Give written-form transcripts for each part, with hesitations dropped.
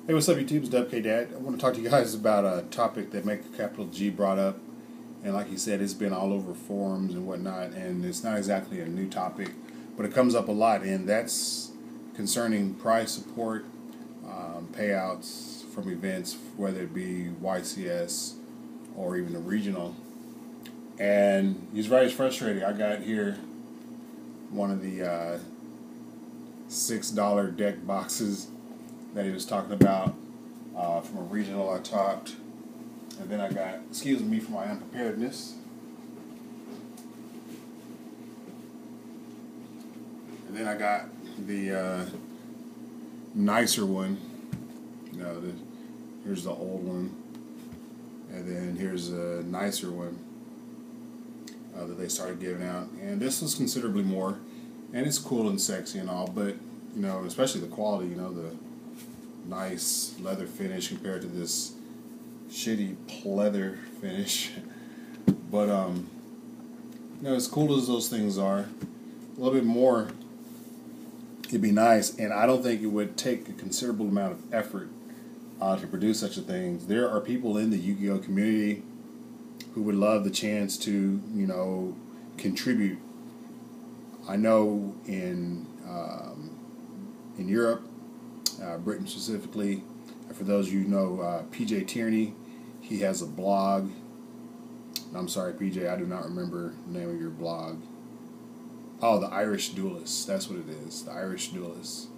Hey, what's up, YouTube? It's WK I want to talk to you guys about a topic that MegaCapG brought up. And like he said, it's been all over forums and whatnot, and it's not exactly a new topic, but it comes up a lot, and that's concerning prize support, payouts from events, whether it be YCS or even the regional. And he's very frustrated. I got here one of the $6 deck boxes that he was talking about from a regional I talked. And then I got, excuse me for my unpreparedness. And then I got the nicer one. You know, here's the old one. And then here's a nicer one that they started giving out. And this was considerably more. And it's cool and sexy and all, but, you know, especially the quality, you know, the nice leather finish compared to this shitty pleather finish. But you know, as cool as those things are, a little bit more it'd be nice. And I don't think it would take a considerable amount of effort to produce such a thing. There are people in the Yu-Gi-Oh community who would love the chance to, you know, contribute. I know in Europe, Britain specifically. For those of you who know PJ Tierney, he has a blog. I'm sorry, PJ, I do not remember the name of your blog. Oh, the Irish Duelist. That's what it is, the Irish Duelist.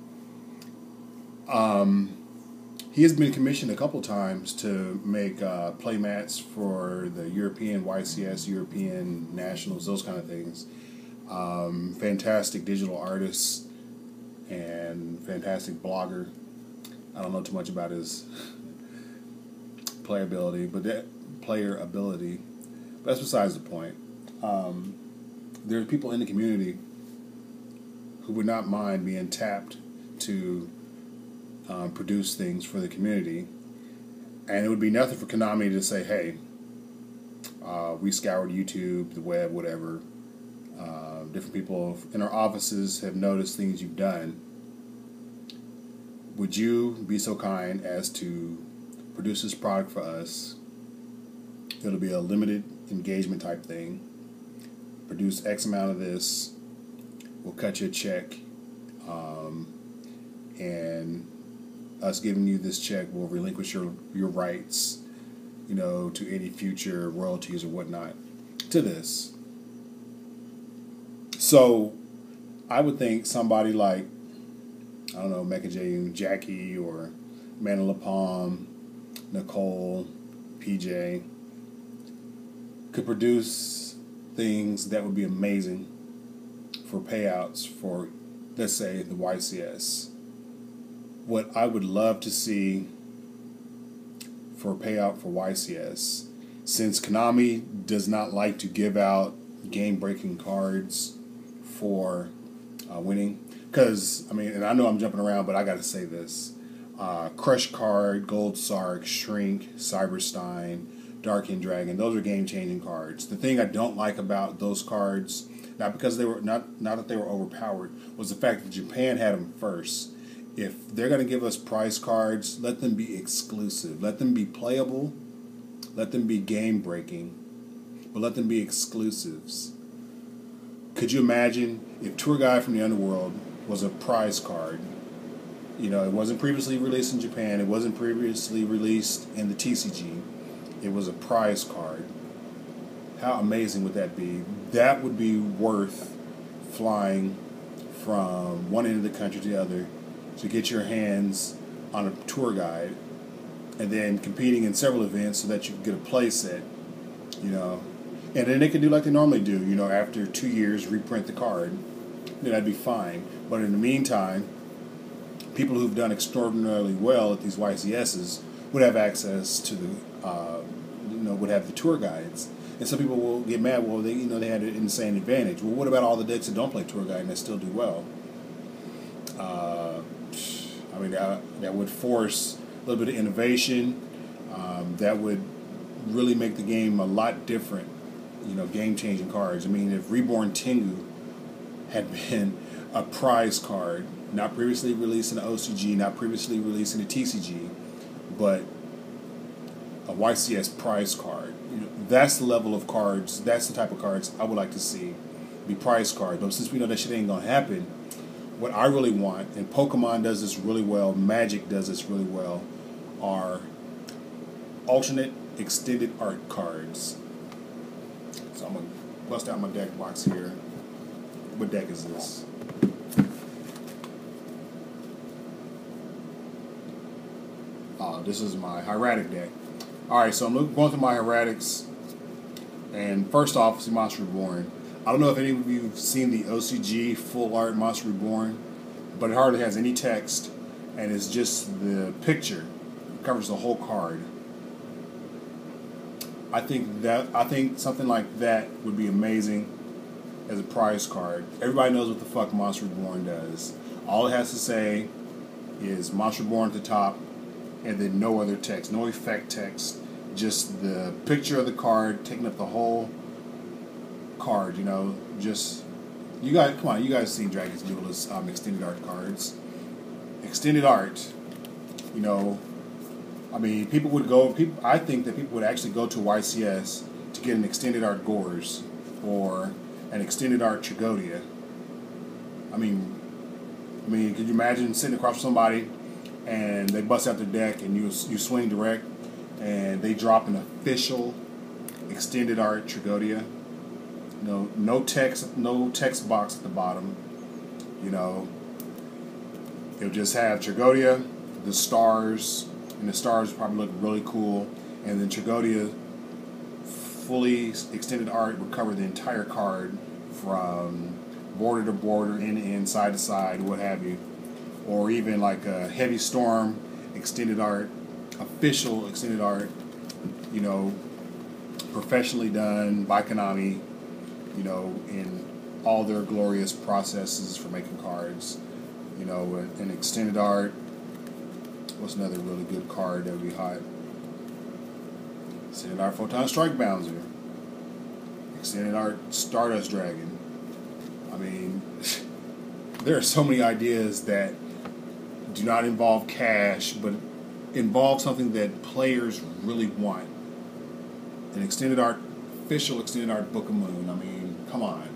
He has been commissioned a couple times to make play mats for the European YCS, European Nationals, those kind of things. Fantastic digital artist and fantastic blogger. I don't know too much about his player ability, but that's besides the point. There are people in the community who would not mind being tapped to produce things for the community, and it would be nothing for Konami to say, "Hey, we scoured YouTube, the web, whatever. Different people in our offices have noticed things you've done. Would you be so kind as to produce this product for us? It'll be a limited engagement type thing. Produce X amount of this. We'll cut you a check. And us giving you this check will relinquish your rights, you know, to any future royalties or whatnot to this." So I would think somebody like, I don't know, MegaCapG, Jackie, or Manila Palm, Nicole, PJ, could produce things that would be amazing for payouts for, let's say, the YCS. What I would love to see for a payout for YCS, since Konami does not like to give out game-breaking cards for winning, because, I mean, and I know I'm jumping around, but I got to say this. Crush Card, Gold Sark, Shrink, Cyberstein, Dark-End Dragon, those are game-changing cards. The thing I don't like about those cards, not because they were, not that they were overpowered, was the fact that Japan had them first. If they're going to give us prize cards, let them be exclusive. Let them be playable. Let them be game-breaking. But let them be exclusives. Could you imagine if Tour Guide from the Underworld was a prize card? You know, it wasn't previously released in Japan. It wasn't previously released in the TCG. It was a prize card. How amazing would that be? That would be worth flying from one end of the country to the other to get your hands on a tour guide, and then competing in several events so that you can get a play set, you know. And then they can do like they normally do, you know, after 2 years, reprint the card. Then that'd be fine. But in the meantime, people who've done extraordinarily well at these YCSs would have access to the, you know, would have the tour guides. And some people will get mad, well, they, you know, they had an insane advantage. Well, what about all the decks that don't play tour guide and that still do well? I mean, that would force a little bit of innovation. That would really make the game a lot different. You know, game-changing cards. I mean, if Reborn Tengu had been a prize card, not previously released in the OCG, not previously released in the TCG, but a YCS prize card. You know, that's the level of cards, that's the type of cards I would like to see be prize cards. But since we know that shit ain't gonna happen, what I really want, and Pokemon does this really well, Magic does this really well, are alternate extended art cards. So I'm gonna bust out my deck box here. What deck is this? This is my hieratic deck. Alright, so I'm going through my hieratics, and first off, see Monster Reborn. I don't know if any of you have seen the OCG full art Monster Reborn, but it hardly has any text, and it's just the picture. It covers the whole card. I think something like that would be amazing as a prize card. Everybody knows what the fuck Monster Reborn does. All it has to say is Monster Reborn at the top, and then no other text, no effect text, just the picture of the card taking up the whole card. You know, just you guys, come on, you guys seen Dragon's Duelist extended art cards. Extended art, you know, I mean, people would go. I think that people would actually go to YCS to get an extended art Gores or an extended art Tragodia. I mean, could you imagine sitting across from somebody and they bust out their deck and you swing direct and they drop an official extended art Tragodia? You know, no text box at the bottom. You know, it'll just have Tragodia, the stars, and the stars probably look really cool. And then Tragodia, fully extended art, would cover the entire card from border to border, end to end, side to side, what have you. Or even like a Heavy Storm extended art, official extended art, you know, professionally done by Konami, you know, in all their glorious processes for making cards. You know, an extended art. What's another really good card that would be hot? Extended art Photon Strike Bouncer. Extended art Stardust Dragon. I mean, there are so many ideas that do not involve cash, but involve something that players really want. An extended art, official extended art Book of Moon. I mean, come on.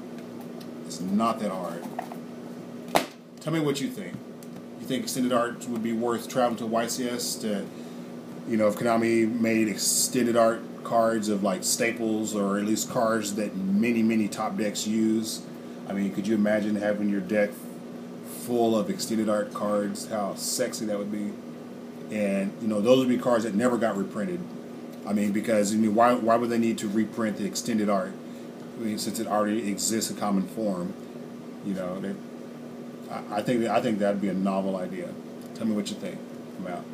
It's not that hard. Tell me what you think. You think extended art would be worth traveling to YCS to, you know, if Konami made extended art cards of like staples, or at least cards that many top decks use? I mean, could you imagine having your deck full of extended art cards? How sexy that would be. And, you know, those would be cards that never got reprinted. I mean, because, you know, why would they need to reprint the extended art? I mean, since it already exists in common form, you know, I think that'd be a novel idea. Tell me what you think. I'm out.